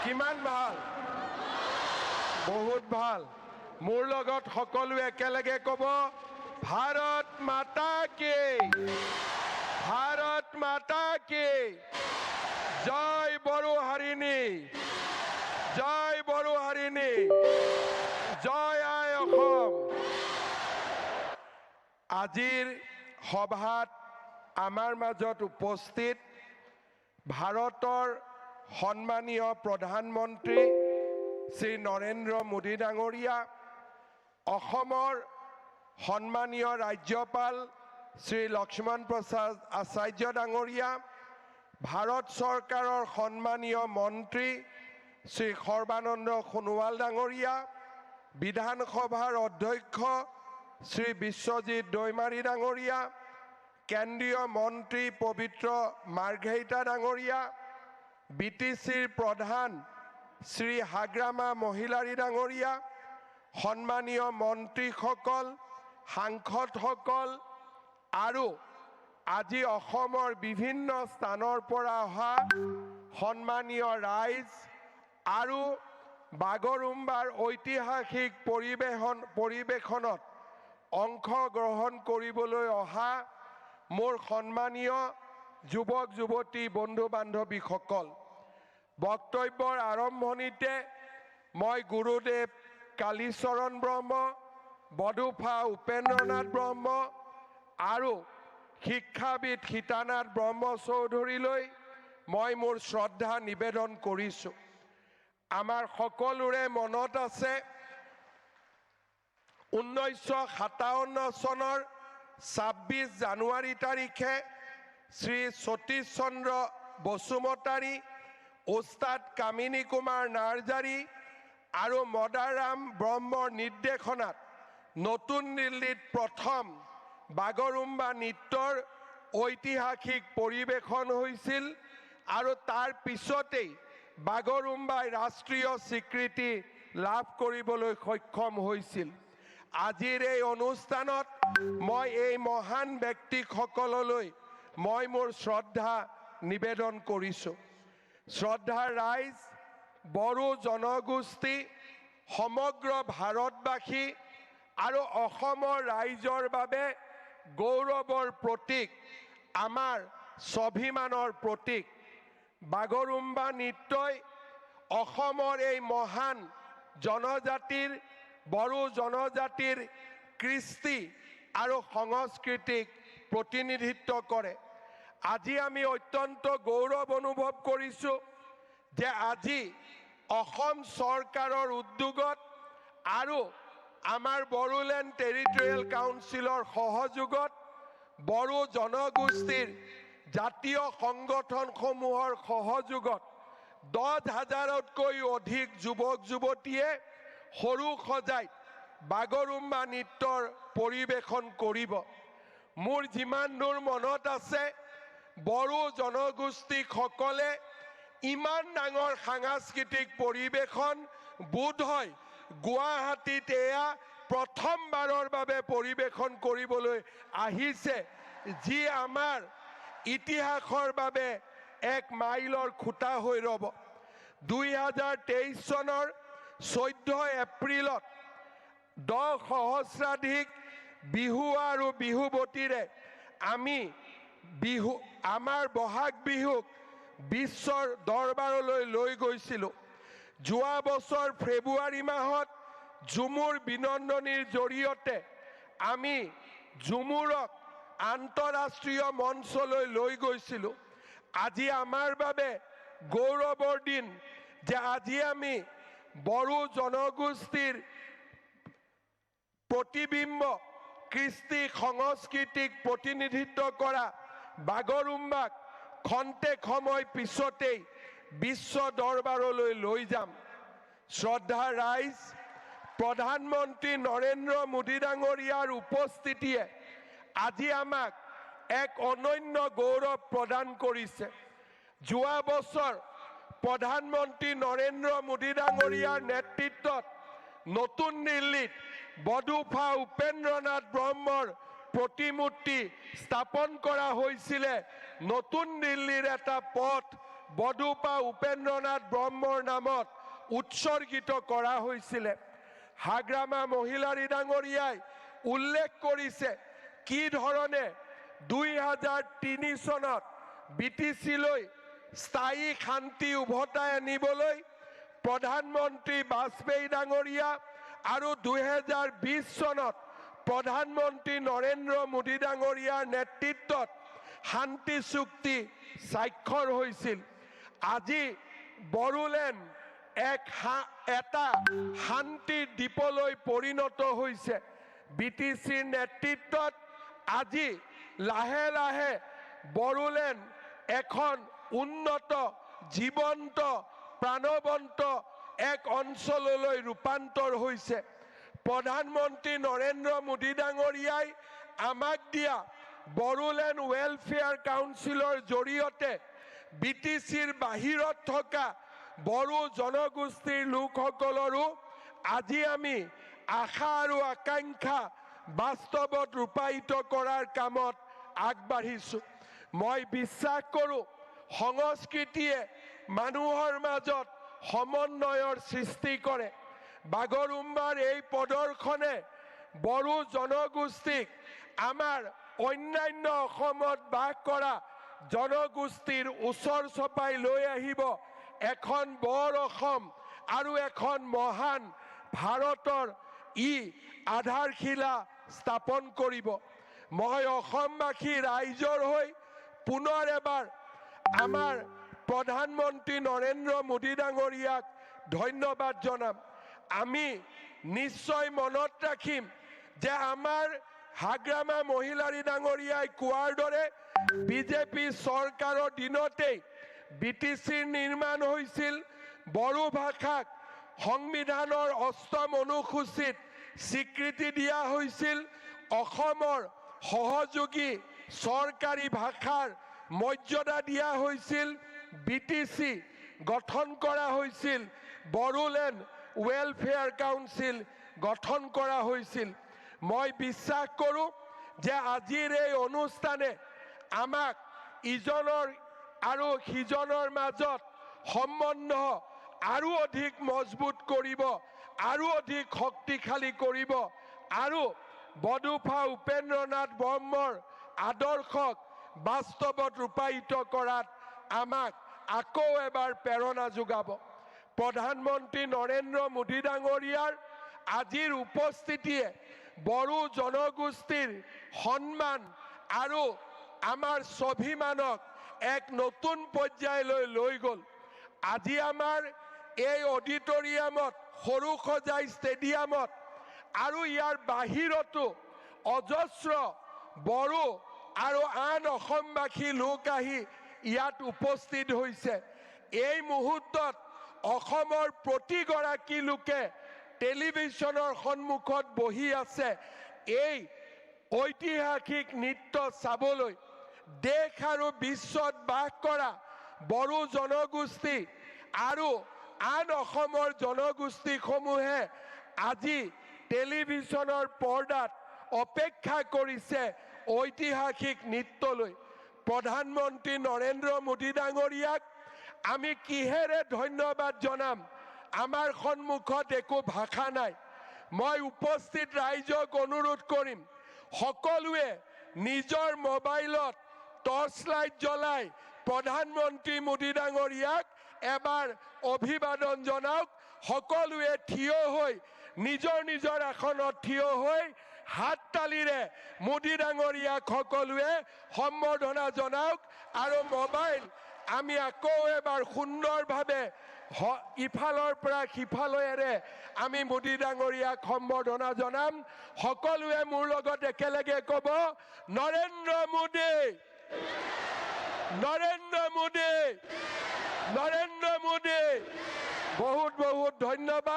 কিমান ভাল, বহুত ভাল। মোৰ লগত সকলোৱে একেলগে ক'ব, ভাৰত মাতা কি, ভাৰত মাতা কি, জয় বড়োহাৰিণী, জয় বড়োহাৰিণী, জয় আই অসম। আজিৰ সভাত আমাৰ মাজত উপস্থিত ভাৰতৰ সন্মানীয় প্ৰধানমন্ত্ৰী শ্ৰী নৰেন্দ্ৰ মোদী ডাঙৰীয়া, অসমৰ সন্মানীয় ৰাজ্যপাল শ্ৰী লক্ষ্মণ প্ৰসাদ আচাৰ্য ডাঙৰীয়া, ভাৰত চৰকাৰৰ সন্মানীয় মন্ত্ৰী শ্ৰী সৰ্বানন্দ সোণোৱাল ডাঙৰীয়া, বিধানসভাৰ অধ্যক্ষ শ্ৰী বিশ্বজিৎ দৈমাৰী ডাঙৰীয়া, কেন্দ্ৰীয় মন্ত্ৰী পবিত্ৰ মাৰ্ঘেৰিটা ডাঙৰীয়া, BTCৰ প্ৰধান শ্ৰী হাগ্ৰামা মহিলাৰী ডাঙৰীয়া, সন্মানীয় মন্ত্ৰীসকল, সাংসদসকল আৰু আজি অসমৰ বিভিন্ন স্থানৰ পৰা অহা সন্মানীয় ৰাইজ আৰু বাগৰুম্বাৰ ঐতিহাসিক পৰিৱেশনত অংশগ্ৰহণ কৰিবলৈ অহা মোৰ সন্মানীয় যুৱক যুৱতী বন্ধু বান্ধৱীসকল, বক্তব্যৰ আৰম্ভণিতে মই গুৰুদেৱ কালীচৰণ ব্ৰহ্ম, বডুফা উপেন্দ্ৰনাথ ব্ৰহ্ম আৰু শিক্ষাবিদ সীতানাথ ব্ৰহ্ম চৌধুৰীলৈ মই মোৰ শ্ৰদ্ধা নিবেদন কৰিছোঁ। আমাৰ সকলোৰে মনত আছে 1957 চনৰ 26 জানুৱাৰী তাৰিখে শ্ৰী সতীশ চন্দ্ৰ বসুমতাৰী, ওস্তাদ কামিনী কুমাৰ নাৰ্জাৰী আৰু মদাৰাম ব্ৰহ্মৰ নিৰ্দেশনাত নতুন দিল্লীত প্ৰথম বাগৰুম্বা নৃত্যৰ ঐতিহাসিক পৰিৱেশন হৈছিল আৰু তাৰ পিছতেই বাগৰুম্বাই ৰাষ্ট্ৰীয় স্বীকৃতি লাভ কৰিবলৈ সক্ষম হৈছিল। আজিৰ এই অনুষ্ঠানত মই এই মহান ব্যক্তিসকললৈ মই মোৰ শ্ৰদ্ধা নিবেদন কৰিছোঁ। শ্ৰদ্ধাৰ ৰাইজ, বড়ো জনগোষ্ঠী, সমগ্ৰ ভাৰতবাসী আৰু অসমৰ ৰাইজৰ বাবে গৌৰৱৰ প্ৰতীক, আমাৰ স্বাভিমানৰ প্ৰতীক। বাগৰুম্বা নৃত্যই অসমৰ এই মহান জনজাতিৰ, বড়ো জনজাতিৰ কৃষ্টি আৰু সংস্কৃতিক প্ৰতিনিধিত্ব কৰে। আজি আমি অত্যন্ত গৌৰৱ অনুভৱ কৰিছোঁ যে আজি অসম চৰকাৰৰ উদ্যোগত আৰু আমাৰ বড়োলেণ্ড টেৰিটৰিয়েল কাউন্সিলৰ সহযোগত বড়ো জনগোষ্ঠীৰ জাতীয় সংগঠনসমূহৰ সহযোগত 10,000তকৈ অধিক যুৱক যুৱতীয়ে সৰু সজাইত বাগৰুম্বা নৃত্যৰ পৰিৱেশন কৰিব। মোৰ যিমান দূৰ মনত আছে, বড়ো জনগোষ্ঠীসকলে ইমান ডাঙৰ সাংস্কৃতিক পৰিৱেশন বোধহয় গুৱাহাটীত এয়া প্ৰথমবাৰৰ বাবে পৰিৱেশন কৰিবলৈ আহিছে, যি আমাৰ ইতিহাসৰ বাবে এক মাইলৰ খুঁটা হৈ ৰ'ব। 2023 চনৰ 14 এপ্ৰিলত 10 সহস্ৰাধিক বিহু আৰু বিহুৱতীৰে আমি আমাৰ বহাগ বিহুক বিশ্বৰ দৰবাৰলৈ লৈ গৈছিলোঁ। যোৱা বছৰ ফেব্ৰুৱাৰী মাহত ঝুমুৰ বিনন্দনীৰ জৰিয়তে আমি ঝুমুৰক আন্তঃৰাষ্ট্ৰীয় মঞ্চলৈ লৈ গৈছিলোঁ। আজি আমাৰ বাবে গৌৰৱৰ দিন যে আজি আমি বড়ো জনগোষ্ঠীৰ প্ৰতিবিম্ব, কৃষ্টি সংস্কৃতিক প্ৰতিনিধিত্ব কৰা বাগৰুম্বাক খন্তেক সময় পিছতেই বিশ্ব দৰবাৰলৈ লৈ যাম। শ্ৰদ্ধা ৰাইজ, প্ৰধানমন্ত্ৰী নৰেন্দ্ৰ মোদী ডাঙৰীয়াৰ উপস্থিতিয়ে আজি আমাক এক অনন্য গৌৰৱ প্ৰদান কৰিছে। যোৱা বছৰ প্ৰধানমন্ত্ৰী নৰেন্দ্ৰ মোদী ডাঙৰীয়াৰ নেতৃত্বত নতুন দিল্লীত বডুফা উপেন্দ্ৰনাথ ব্ৰহ্মৰ প্ৰতিমূৰ্তি স্থাপন কৰা হৈছিলে। নতুন দিল্লীৰ এটা পথ বডুপা উপেন্দ্ৰনাথ ব্ৰহ্মৰ নামত উৎসৰ্গিত কৰা হৈছিলে। হাগ্ৰামা মহিলাৰী ডাঙৰীয়াই উল্লেখ কৰিছে কি ধৰণে 2003 চনত BTC-লৈ স্থায়ী শান্তি উভতাই আনিবলৈ প্ৰধানমন্ত্ৰী বাজপেয়ী ডাঙৰীয়া আৰু 2020 চনত প্ৰধানমন্ত্ৰী নৰেন্দ্ৰ মোদী ডাঙৰীয়াৰ নেতৃত্বত শান্তি চুক্তি স্বাক্ষৰ হৈছিল। আজি বড়োলেণ্ড এটা শান্তিৰ দ্বীপলৈ পৰিণত হৈছে। BTCৰ নেতৃত্বত আজি লাহে লাহে বড়োলেণ্ড এখন উন্নত জীৱন্ত প্ৰাণৱন্ত এক অঞ্চললৈ ৰূপান্তৰ হৈছে। প্ৰধানমন্ত্ৰী নৰেন্দ্ৰ মোদী ডাঙৰীয়াই আমাক দিয়া বড়োলেণ্ড ৱেলফেয়াৰ কাউন্সিলৰ জৰিয়তে BTCৰ বাহিৰত থকা বড়ো জনগোষ্ঠীৰ লোকসকলৰো আজি আমি আশা আৰু আকাংক্ষা বাস্তৱত ৰূপায়িত কৰাৰ কামত আগবাঢ়িছো। মই বিশ্বাস কৰোঁ সংস্কৃতিয়ে মানুহৰ মাজত সমন্বয়ৰ সৃষ্টি কৰে। বাগৰুম্বাৰ এই প্ৰদৰ্শনে বড়ো জনগোষ্ঠীক আমাৰ অন্যান্য অসমত বাস কৰা জনগোষ্ঠীৰ ওচৰ চপাই লৈ আহিব এখন বৰ অসম আৰু এখন মহান ভাৰতৰ আধাৰশিলা স্থাপন কৰিব। মই অসমবাসী ৰাইজৰ হৈ পুনৰ এবাৰ আমাৰ প্ৰধানমন্ত্ৰী নৰেন্দ্ৰ মোদী ডাঙৰীয়াক ধন্যবাদ জনাম। আমি নিশ্চয় মনত ৰাখিম যে আমাৰ হাগ্ৰামা মহিলাৰী ডাঙৰীয়াই কোৱাৰ দৰে বিজেপি চৰকাৰৰ দিনতেই BTCৰ নিৰ্মাণ হৈছিল। বড়ো ভাষাক সংবিধানৰ ৮ম অনুসূচীত স্বীকৃতি দিয়া হৈছিল। অসমৰ সহযোগী চৰকাৰী ভাষাৰ মৰ্যাদা দিয়া হৈছিল। BTC গঠন কৰা হৈছিল। বড়োলেণ্ড ৱেলফেয়াৰ কাউন্সিল গঠন কৰা হৈছিল। মই বিশ্বাস কৰোঁ যে আজিৰ এই অনুষ্ঠানে আমাক ইজনৰ আৰু সিজনৰ মাজত সম্বন্ধ আৰু অধিক মজবুত কৰিব, আৰু অধিক শক্তিশালী কৰিব আৰু বডুপা উপেন্দ্ৰনাথ ব্ৰহ্মৰ আদৰ্শক বাস্তৱত ৰূপায়িত কৰাত আমাক আকৌ এবাৰ প্ৰেৰণা যোগাব। প্ৰধানমন্ত্ৰী নৰেন্দ্ৰ মোদী ডাঙৰীয়াৰ আজিৰ উপস্থিতিয়ে বড়ো জনগোষ্ঠীৰ সন্মান আৰু আমাৰ স্বাভিমানক এক নতুন পৰ্যায়লৈ লৈ গ'ল। আজি আমাৰ এই অডিটৰিয়ামত, সৰুসজাই ষ্টেডিয়ামত আৰু ইয়াৰ বাহিৰতো অজস্ৰ বড়ো আৰু আন অসমবাসী লোক আহি ইয়াত উপস্থিত হৈছে। এই মুহূৰ্তত অসমৰ প্ৰতিগৰাকী লোকে টেলিভিছনৰ সন্মুখত বহি আছে এই ঐতিহাসিক নৃত্য চাবলৈ। দেশ আৰু বিশ্বত বাস কৰা বড়ো জনগোষ্ঠী আৰু আন অসমৰ জনগোষ্ঠীসমূহে আজি টেলিভিছনৰ পৰ্দাত অপেক্ষা কৰিছে ঐতিহাসিক নৃত্যলৈ। প্ৰধানমন্ত্ৰী নৰেন্দ্ৰ মোদী ডাঙৰীয়াক আমি কিহেৰে ধন্যবাদ জনাম? আমাৰ সন্মুখত একো ভাষা নাই। মই উপস্থিত ৰাইজক অনুৰোধ কৰিম, সকলোৱে নিজৰ মোবাইলত টৰ্চ লাইট জ্বলাই প্ৰধানমন্ত্ৰী মোদী ডাঙৰীয়াক এবাৰ অভিবাদন জনাওক। সকলোৱে থিয় হৈ নিজৰ নিজৰ আসনত থিয় হৈ হাত তালিৰে মোদী ডাঙৰীয়াক সকলোৱে সম্বৰ্ধনা জনাওক। আৰু মোবাইল আমি আকৌ এবাৰ সুন্দৰভাৱে ইফালৰ পৰা সিফালৰে আমি মোদী ডাঙৰীয়াক সম্বৰ্ধনা জনাম। সকলোৱে মোৰ লগত একেলগে ক'ব, নৰেন্দ্ৰ মোদী, নৰেন্দ্ৰ মোদী, নৰেন্দ্ৰ মোদী। বহুত বহুত ধন্যবাদ।